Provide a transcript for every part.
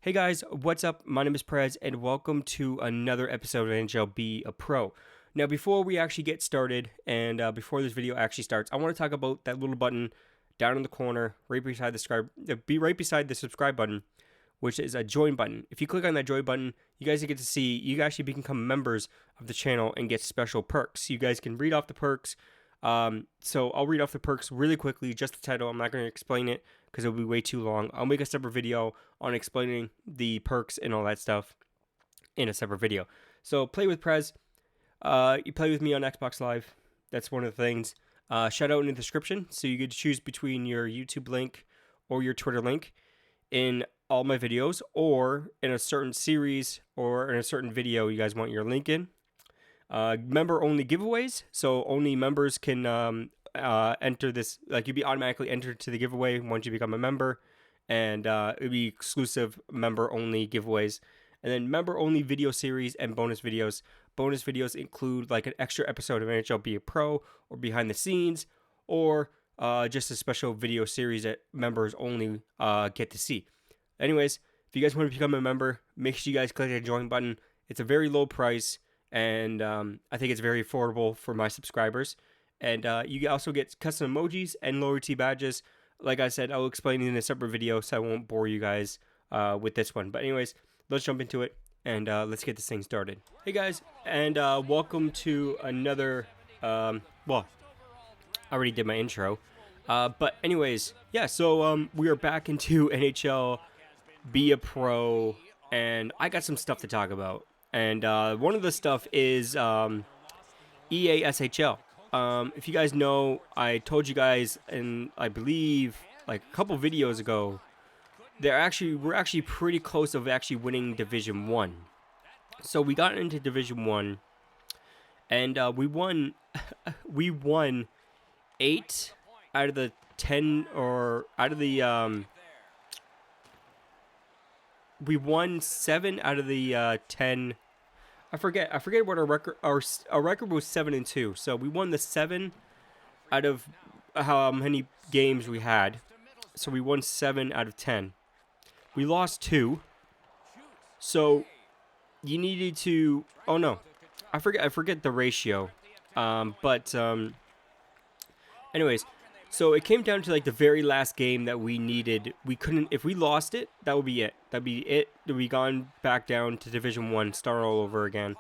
Hey guys, what's up? My name is Prez, and welcome to another episode of NHL Be a Pro. Now, before we actually get started, and before this video actually starts, I want to talk about that little button down in the corner, right beside the subscribe button, which is a join button. If you click on that join button, you guys get to see you actually become members of the channel and get special perks. You guys can read off the perks. So I'll read off the perks really quickly, just the title. I'm not going to explain it because it'll be way too long. I'll make a separate video on explaining the perks and all that stuff in a separate video. So play with Prez. You play with me on Xbox Live. That's one of the things. Shout out in the description, so you could choose between your YouTube link or your Twitter link in all my videos, or in a certain series or in a certain video you guys want your link in. Member only giveaways, so only members can enter this. Like, you'll be automatically entered to the giveaway once you become a member, and it'll be exclusive member only giveaways. And then member only video series and bonus videos. Bonus videos include like an extra episode of NHL Be a Pro, or behind the scenes, or just a special video series that members only get to see. Anyways, if you guys want to become a member, make sure you guys click that join button. It's a very low price, and I think it's very affordable for my subscribers. And you also get custom emojis and loyalty badges. Like I said, I'll explain it in a separate video, so I won't bore you guys with this one. But anyways, let's jump into it, and let's get this thing started. Hey guys, and welcome to another, well, I already did my intro. But anyways, yeah, so we are back into NHL Be a Pro, and I got some stuff to talk about. And one of the stuff is EASHL. If you guys know, I told you guys, and I believe like a couple videos ago, we're actually pretty close of actually winning Division 1. So we got into Division 1, and we won 8 out of the 10, or out of the we won 7 out of the 10. I forget what our record. Our record was 7-2. So we won the 7 out of how many games we had. So we won 7 out of 10. We lost 2. So you needed to. Oh no, I forget the ratio. Anyways. So it came down to like the very last game that we needed. We couldn't, if we lost it, that would be it. That'd be it. We'd gone back down to Division 1, start all over again.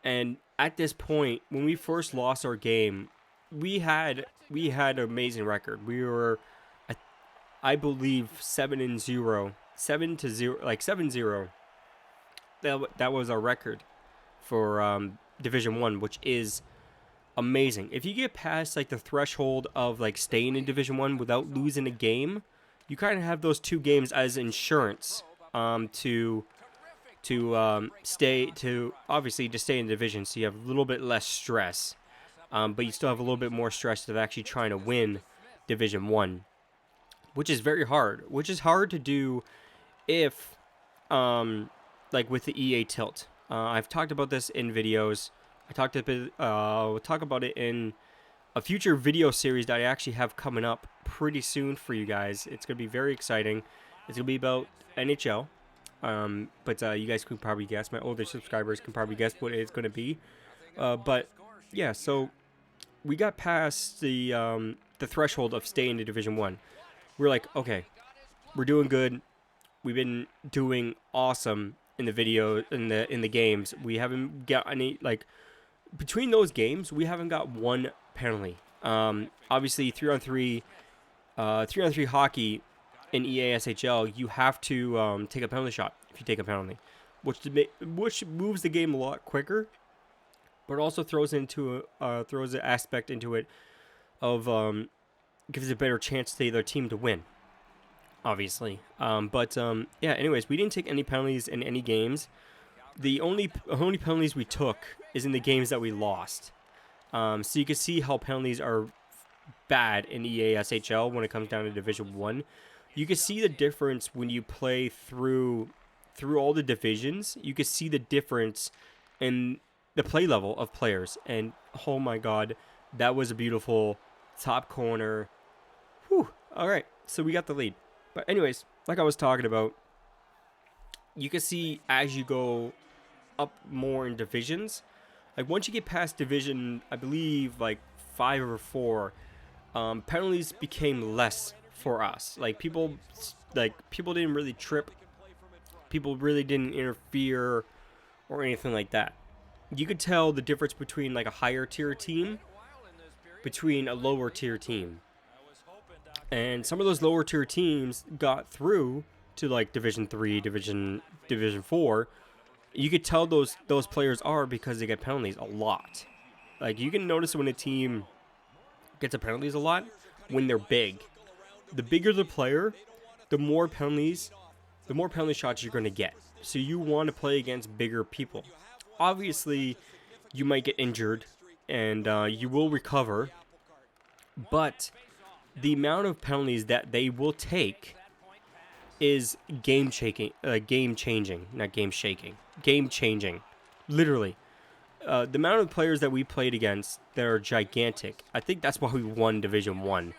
And at this point, when we first lost our game, we had an amazing record. We were, I believe, 7-0, 7-0, like 7-0. That was our record for Division 1, which is amazing. If you get past like the threshold of like staying in Division 1 without losing a game, you kind of have those 2 games as insurance to stay in division, so you have a little bit less stress, but you still have a little bit more stress of actually trying to win Division 1, which is very hard, to do if like with the EA tilt. I've talked about this in videos. We'll talk about it in a future video series that I actually have coming up pretty soon for you guys. It's going to be very exciting. It's going to be about NHL. But you guys can probably guess. My older subscribers can probably guess what it's going to be. But yeah, so we got past the threshold of staying in Division 1. We're like, okay, we're doing good. We've been doing awesome in the the games. We haven't got any, like, between those games, we haven't got one penalty. Obviously, 3-on-3 hockey in EASHL, you have to take a penalty shot if you take a penalty, which moves the game a lot quicker, but also throws an aspect into it of gives a better chance to the other team to win, obviously. Yeah. Anyways, we didn't take any penalties in any games. The only penalties we took is in the games that we lost. So you can see how penalties are bad in EASHL when it comes down to Division 1. You can see the difference when you play through all the divisions. You can see the difference in the play level of players. And oh my god, that was a beautiful top corner. Whew. All right, so we got the lead. But anyways, like I was talking about, you can see as you go up more in divisions, like once you get past division, I believe like 5 or 4, penalties became less for us. People didn't really trip, people really didn't interfere or anything like that. You could tell the difference between like a higher tier team between a lower tier team. And some of those lower tier teams got through to like Division 3, Division 4. You could tell those players are because they get penalties a lot. Like you can notice when a team gets a penalties a lot when they're big. The bigger the player, the more penalty shots you're going to get. So you want to play against bigger people. Obviously, you might get injured and you will recover, but the amount of penalties that they will take is game changing, not game shaking, game changing, literally. The amount of players that we played against that are gigantic. I think that's why we won Division 1.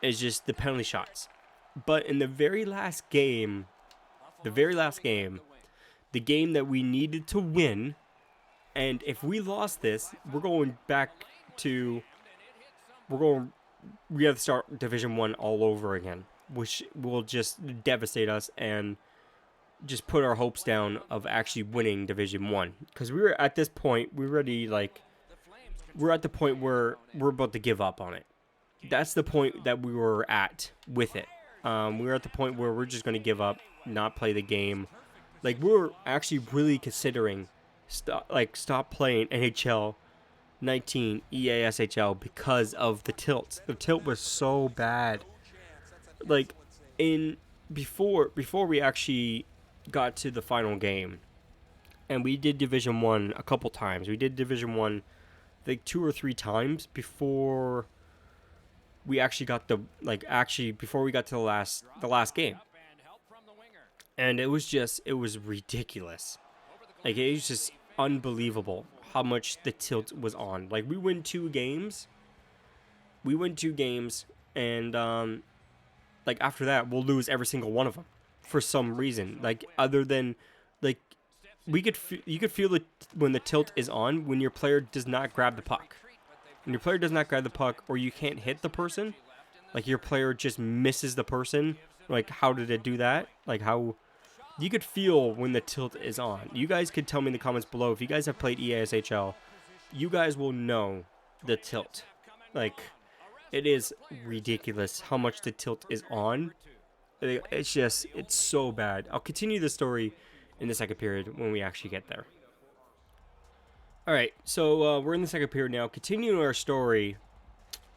Is just the penalty shots. But in the very last game, the game that we needed to win, and if we lost this, we have to start Division 1 all over again, which will just devastate us and just put our hopes down of actually winning Division 1. Because we were at this point, we're at the point where we're about to give up on it. That's the point that we were at with it. We were at the point where we're just going to give up, not play the game. Like, we were actually really considering stop playing NHL 19 EASHL because of the tilt. The tilt was so bad. Like, before we actually got to the final game, and we did Division 1 a couple times. We did Division 1 like 2 or 3 times before we actually got before we got to the last game. And it was ridiculous. Like, it was just unbelievable how much the tilt was on. Like, we win 2 games, and like after that we'll lose every single one of them for some reason. Like, other than like you could feel it when the tilt is on, when your player does not grab the puck. When your player does not grab the puck, or you can't hit the person, like your player just misses the person. Like, how did it do that? Like, how you could feel when the tilt is on. You guys could tell me in the comments below if you guys have played EASHL. You guys will know the tilt. Like, it is ridiculous how much the tilt is on. It's so bad. I'll continue the story in the second period when we actually get there. Alright, so we're in the second period now. Continuing our story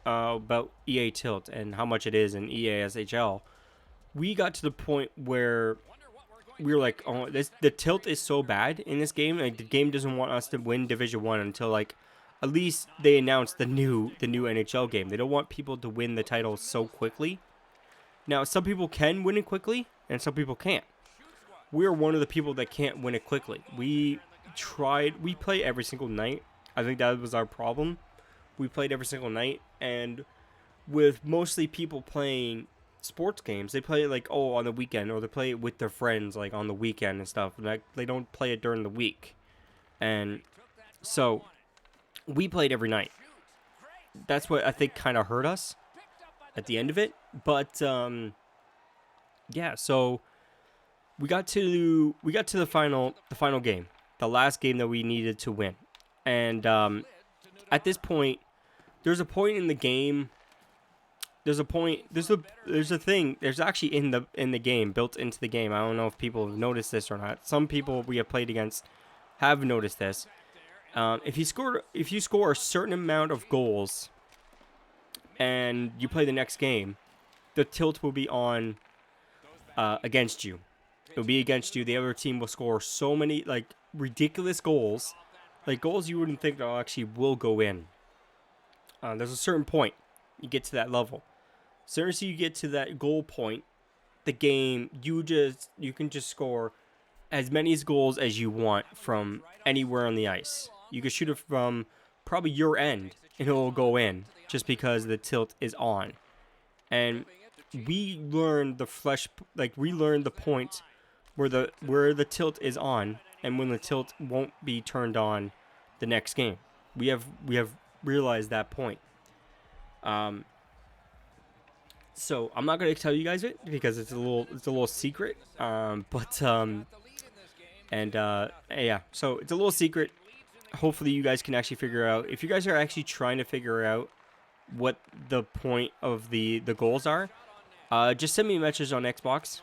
about EA Tilt and how much it is in EASHL. We got to the point where we were like, oh, the tilt is so bad in this game. Like, the game doesn't want us to win Division 1 until, like, at least they announce the new NHL game. They don't want people to win the title so quickly. Now, some people can win it quickly, and some people can't. We're one of the people that can't win it quickly. We play every single night. I think that was our problem. We played every single night, and with mostly people playing sports games, they play it like, on the weekend, or they play it with their friends like on the weekend and stuff. Like, they don't play it during the week. And so we played every night. That's what I think kind of hurt us at the end of it. But yeah, so we got to the final game, the last game that we needed to win. And at this point, there's a point in the game. There's a thing. There's actually in the game, built into the game. I don't know if people have noticed this or not. Some people we have played against have noticed this. If you score a certain amount of goals, and you play the next game, the tilt will be on against you. It'll be against you. The other team will score so many like ridiculous goals, like goals you wouldn't think actually will go in. There's a certain point you get to that level. As soon as you get to that goal point, the game you can just score as many goals as you want from anywhere on the ice. You can shoot it from probably your end and it will go in just because the tilt is on. And we learned the point where the tilt is on, and when the tilt won't be turned on the next game. We have realized that point. So I'm not gonna tell you guys it because it's a little secret. Yeah, so it's a little secret. Hopefully you guys can actually figure out, if you guys are actually trying to figure out what the point of the goals are. Just send me a message on Xbox,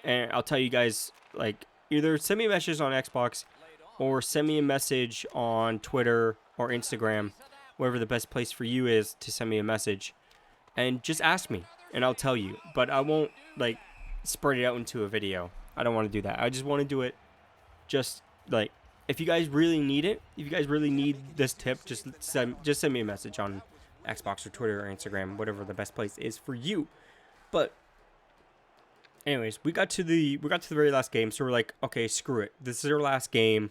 and I'll tell you guys, like, either send me a message on Xbox or send me a message on Twitter or Instagram, wherever the best place for you is to send me a message, and just ask me, and I'll tell you. But I won't, like, spread it out into a video. I don't want to do that. I just want to do it just, like, if you guys really need it, if you guys really need this tip, just send me a message on Xbox or Twitter or Instagram, whatever the best place is for you. But anyways, we got to the very last game, so we're like, okay, screw it. This is our last game.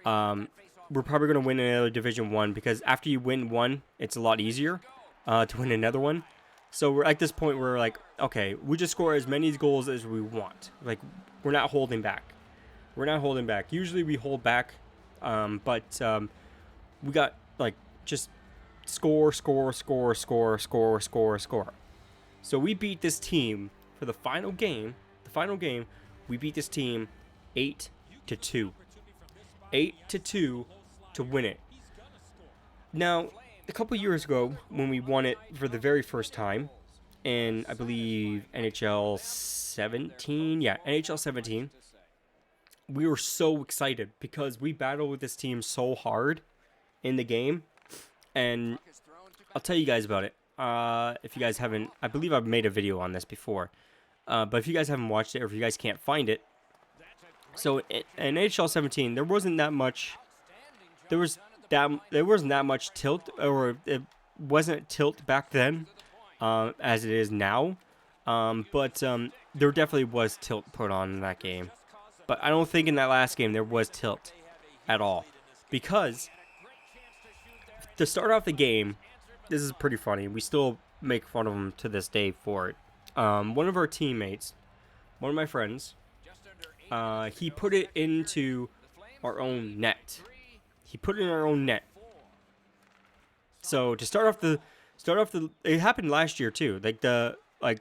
We're probably gonna win another Division 1 because after you win one, it's a lot easier to win another one. So we're at this point where we're like, okay, we just score as many goals as we want. Like, we're not holding back. We're not holding back. Usually we hold back, but we got, like, just score. So we beat this team for the final game. We beat this team 8-2. 8-2 to win it. Now, a couple years ago, when we won it for the very first time, in, I believe, NHL 17. Yeah, NHL 17. We were so excited because we battled with this team so hard in the game, and I'll tell you guys about it. If you guys haven't, I believe I've made a video on this before, but if you guys haven't watched it, or if you guys can't find it, so in NHL 17, there wasn't that much. There wasn't that much tilt, or it wasn't tilt back then, as it is now. But there definitely was tilt put on in that game. But I don't think in that last game there was tilt at all. Because to start off the game, this is pretty funny. We still make fun of him to this day for it. One of our teammates, one of my friends, he put it into our own net. He put it in our own net. So to start off the, it happened last year too.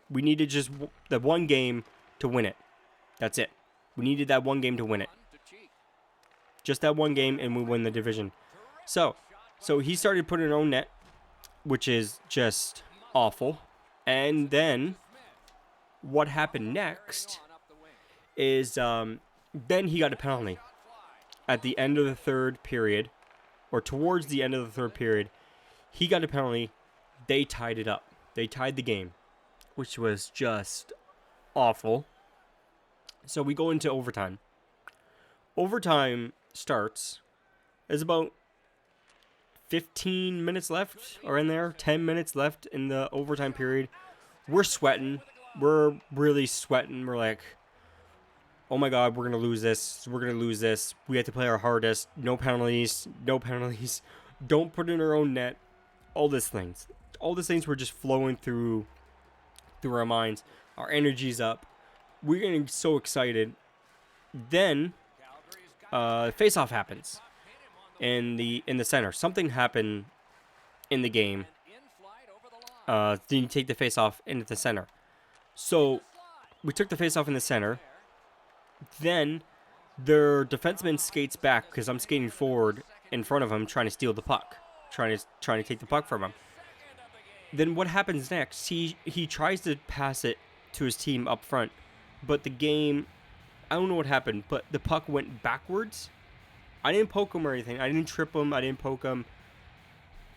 We needed just the one game to win it. That's it. We needed that one game to win it. Just that one game, and we win the division. So he started putting our own net, which is just awful. And then what happened next is then he got a penalty at the end of the third period, or towards the end of the third period. He got a penalty. They tied it up. They tied the game, which was just awful. So we go into overtime. Overtime starts. There's about 15 minutes left, or in there, 10 minutes left in the overtime period. We're sweating. We're really sweating. We're like, oh my God, we're going to lose this. We're going to lose this. We have to play our hardest. No penalties. No penalties. Don't put in our own net. All these things. All these things were just flowing through our minds. Our energy's up. We're getting so excited. Then, face-off happens in the center. Something happened in the game. Then you take the face-off into the center. So we took the face-off in the center. Then their defenseman skates back because I'm skating forward in front of him, trying to steal the puck, trying to take the puck from him. Then what happens next? He tries to pass it to his team up front, but the game, I don't know what happened, but the puck went backwards. I didn't poke him or anything. I didn't trip him. I didn't poke him.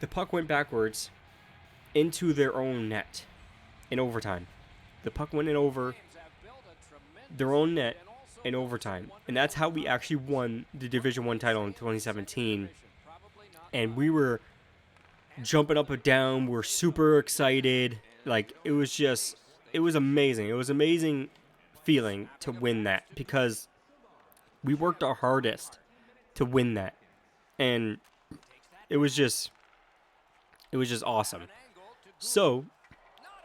The puck went backwards into their own net in overtime. The puck went in over their own net in overtime. And that's how we actually won the Division 1 title in 2017. And we were jumping up and down. We're super excited. Like, it was amazing. It was an amazing feeling to win that because we worked our hardest to win that. And it was just awesome. So,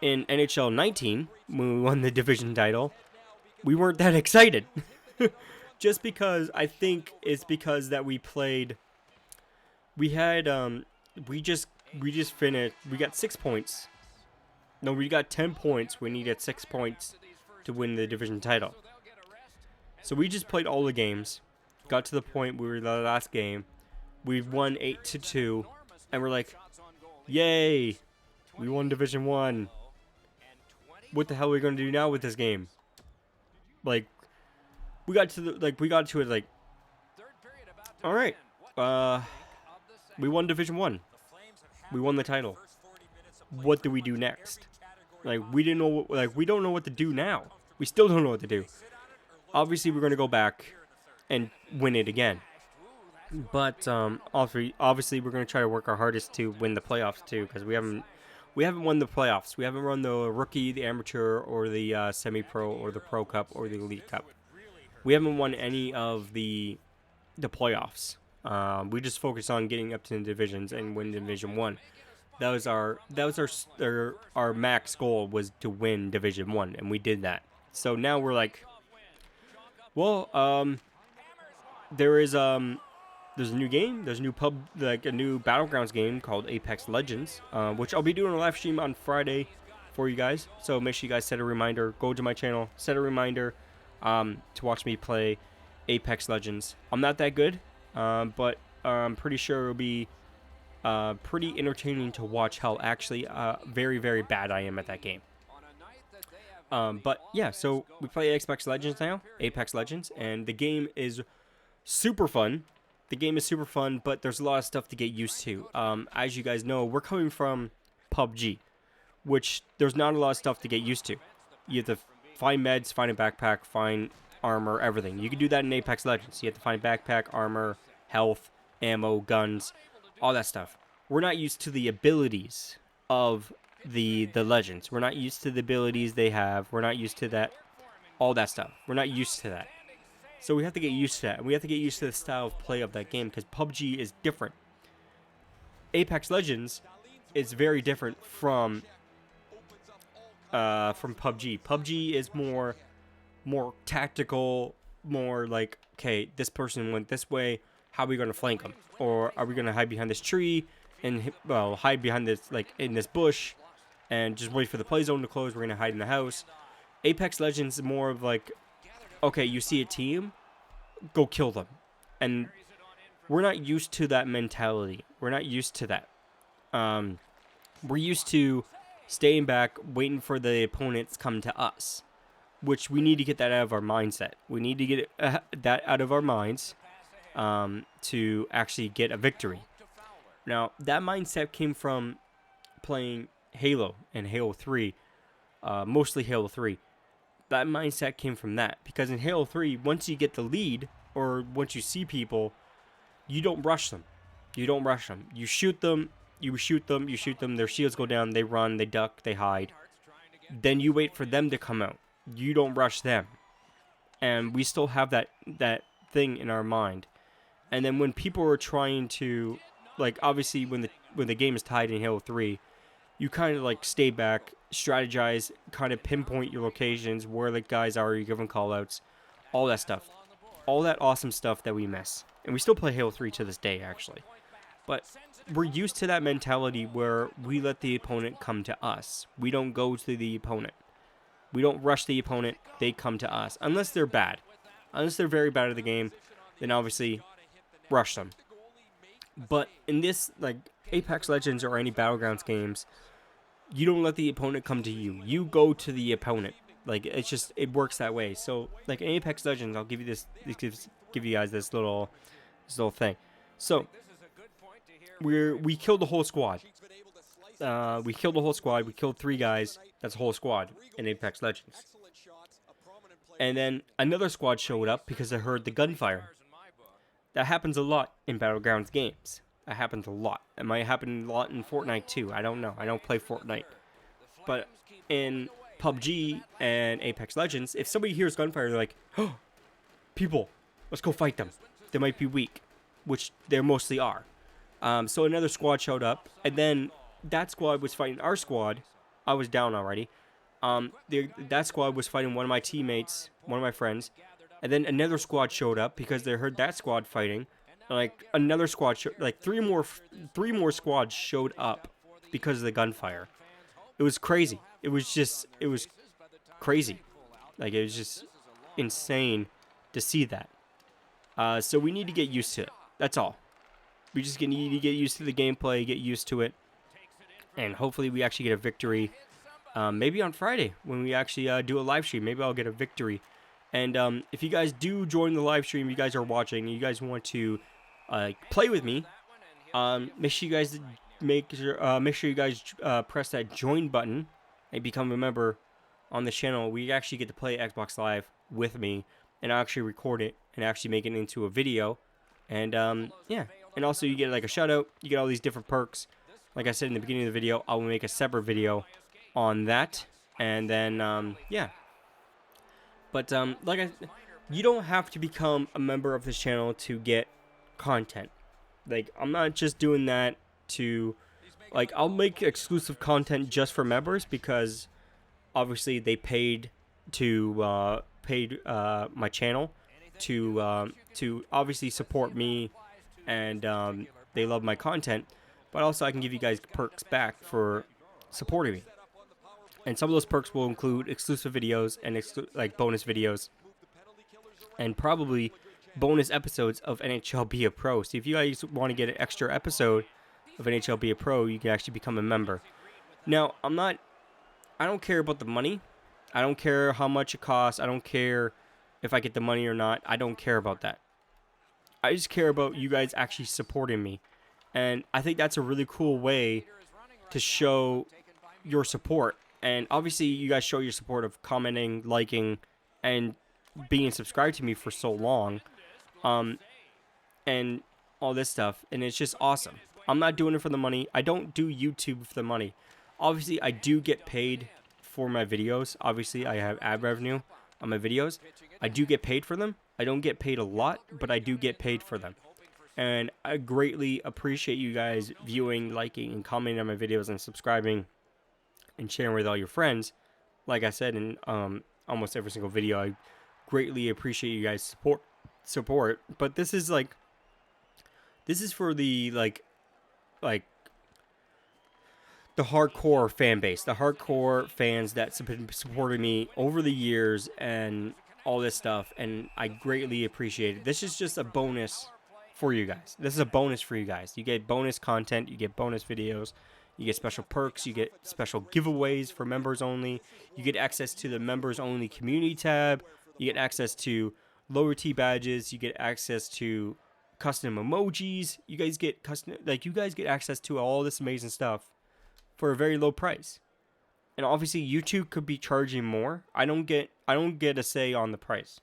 in NHL 19, when we won the division title, we weren't that excited. Just because I think it's because that we played. We had we just finished. We got 6 points. No, we got 10 points. We needed 6 points to win the division title. So we just played all the games. Got to the point where we were the last game. We won 8-2, and we're like, "Yay! We won Division 1. What the hell are we gonna do now with this game?" Like, we got to it like, all right, we won Division 1. We won the title. What do we do next? Like, we didn't know. We don't know what to do now. We still don't know what to do. Obviously, we're gonna go back and win it again. But obviously, we're gonna try to work our hardest to win the playoffs too, because we haven't won the playoffs. We haven't won the rookie, the amateur, or the semi-pro, or the pro cup, or the elite cup. We haven't won any of the playoffs. We just focused on getting up to the divisions and win Division 1. That was our max goal, was to win Division 1, and we did that. So now we're like, well, there's a new game. There's a new a new Battlegrounds game called Apex Legends, which I'll be doing a live stream on Friday for you guys. So make sure you guys set a reminder. Go to my channel, set a reminder to watch me play Apex Legends. I'm not that good, but I'm pretty sure it'll be pretty entertaining to watch how actually very, very bad I am at that game. But yeah, so we play Apex Legends now, Apex Legends, and the game is super fun. The game is super fun, but there's a lot of stuff to get used to. As you guys know, we're coming from PUBG, which there's not a lot of stuff to get used to. You have to find meds, find a backpack, find armor, everything. You can do that in Apex Legends. You have to find backpack, armor, health, ammo, guns, all that stuff. We're not used to the abilities of the Legends. We're not used to the abilities they have. We're not used to that, all that stuff. We're not used to that. So we have to get used to that. And we have to get used to the style of play of that game, because PUBG is different. Apex Legends is very different from PUBG. PUBG is more tactical, more like, okay, this person went this way, how are we going to flank them? Or are we going to hide behind this tree and, well, hide behind this, like, in this bush and just wait for the play zone to close? We're going to hide in the house. Apex Legends is more of like, okay, you see a team, go kill them. And we're not used to that mentality. We're not used to that. We're used to staying back, waiting for the opponents come to us, which we need to get that out of our mindset. We need to get that out of our minds to actually get a victory. Now, that mindset came from playing Halo and Halo 3, mostly Halo 3. That mindset came from that, because in Halo 3, once you get the lead, or once you see people, you don't rush them. You don't rush them. You shoot them, their shields go down, they run, they duck, they hide. Then you wait for them to come out. You don't rush them. And we still have that thing in our mind. And then when people are trying to, like, obviously when the game is tied in Halo 3, you kind of like stay back, strategize, kind of pinpoint your locations, where the guys are, you give them callouts, all that stuff. All that awesome stuff that we miss. And we still play Halo 3 to this day, actually. But we're used to that mentality where we let the opponent come to us. We don't go to the opponent. We don't rush the opponent, they come to us. Unless they're bad. Unless they're very bad at the game, then obviously rush them. But in this, like, Apex Legends or any Battlegrounds games, you don't let the opponent come to you. You go to the opponent. Like, it's just, it works that way. So, like, in Apex Legends, I'll give you give you guys this little thing. So, we killed the whole squad. We killed the whole squad. We killed 3 guys. That's a whole squad in Apex Legends. And then another squad showed up because they heard the gunfire. That happens a lot in Battlegrounds games. That happens a lot. It might happen a lot in Fortnite too. I don't know. I don't play Fortnite. But in PUBG and Apex Legends, if somebody hears gunfire, they're like, oh, people, let's go fight them. They might be weak, which they mostly are. So another squad showed up, and then that squad was fighting our squad. I was down already. that squad was fighting one of my teammates, one of my friends, and then another squad showed up because they heard that squad fighting. Like another squad, like three more squads showed up because of the gunfire. It was crazy. It was crazy. Like it was just insane to see that. So we need to get used to it. That's all. We just need to get used to the gameplay, get used to it, and hopefully we actually get a victory. Maybe on Friday when we actually do a live stream. Maybe I'll get a victory. And if you guys do join the live stream, you guys are watching, and you guys want to play with me, make sure you guys press that join button and become a member on the channel. We actually get to play Xbox Live with me, and I'll actually record it and actually make it into a video. And yeah, and also you get like a shout out. You get all these different perks. Like I said in the beginning of the video, I will make a separate video on that. And then yeah. But you don't have to become a member of this channel to get content. Like, I'm not just doing that to, like, I'll make exclusive content just for members because obviously they paid to my channel to obviously support me, and they love my content. But also I can give you guys perks back for supporting me. And some of those perks will include exclusive videos and like bonus videos, and probably bonus episodes of NHL Be a Pro. So if you guys want to get an extra episode of NHL Be a Pro, you can actually become a member. Now, I don't care about the money. I don't care how much it costs. I don't care if I get the money or not. I don't care about that. I just care about you guys actually supporting me. And I think that's a really cool way to show your support. And obviously, you guys show your support of commenting, liking, and being subscribed to me for so long. And all this stuff. And it's just awesome. I'm not doing it for the money. I don't do YouTube for the money. Obviously, I do get paid for my videos. Obviously, I have ad revenue on my videos. I do get paid for them. I don't get paid a lot, but I do get paid for them. And I greatly appreciate you guys viewing, liking, and commenting on my videos and subscribing and sharing with all your friends. Like I said in almost every single video, I greatly appreciate you guys support. But this is for the like the hardcore fan base, the hardcore fans that's been supporting me over the years and all this stuff, and I greatly appreciate it. This is just a bonus for you guys. This is a bonus for you guys. You get bonus content, you get bonus videos, you get special perks, you get special giveaways for members only, you get access to the members only community tab, you get access to lower T badges, you get access to custom emojis, you guys get access to all this amazing stuff for a very low price. And obviously YouTube could be charging more. I don't get a say on the price.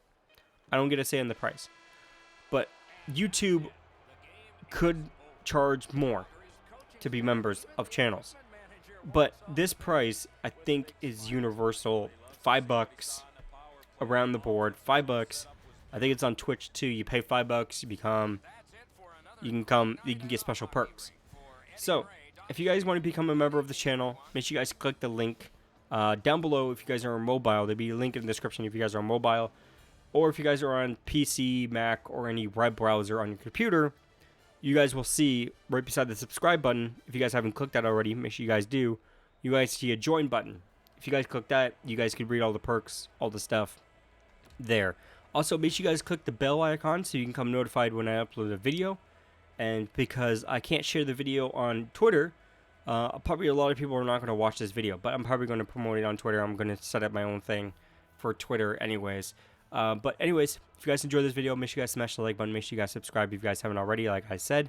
But YouTube could charge more to be members of channels. But this price, I think, is universal. $5 around the board. $5. I think it's on Twitch too. You pay $5, you can get special perks. So, if you guys want to become a member of the channel, make sure you guys click the link down below. If you guys are on mobile, there'll be a link in the description if you guys are on mobile. Or if you guys are on PC, Mac, or any web browser on your computer, you guys will see right beside the subscribe button. If you guys haven't clicked that already, make sure you guys do. You guys see a join button. If you guys click that, you guys can read all the perks, all the stuff there. Also, make sure you guys click the bell icon so you can come notified when I upload a video. And because I can't share the video on Twitter, probably a lot of people are not going to watch this video, but I'm probably going to promote it on Twitter. I'm going to set up my own thing for Twitter anyways. But anyways, if you guys enjoyed this video, make sure you guys smash the like button. Make sure you guys subscribe if you guys haven't already, like I said.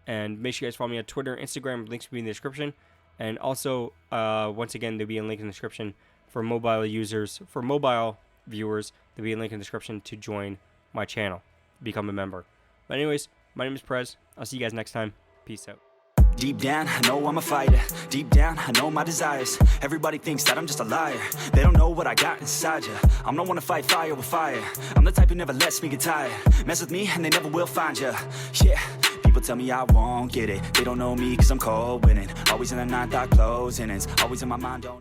And make sure you guys follow me on Twitter, Instagram. Links will be in the description. And also, once again, there'll be a link in the description for mobile users, for mobile viewers. There'll be a link in the description to join my channel, become a member. But anyways, my name is Prez. I'll see you guys next time. Peace out. Deep down, I know I'm a fighter. Deep down, I know my desires. Everybody thinks that I'm just a liar. They don't know what I got inside ya. I'm the one to fight fire with fire. I'm the type who never lets me get tired. Mess with me and they never will find ya. Yeah, people tell me I won't get it. They don't know me cause I'm cold winning. Always in the ninth, I close innings. Always in my mind, don't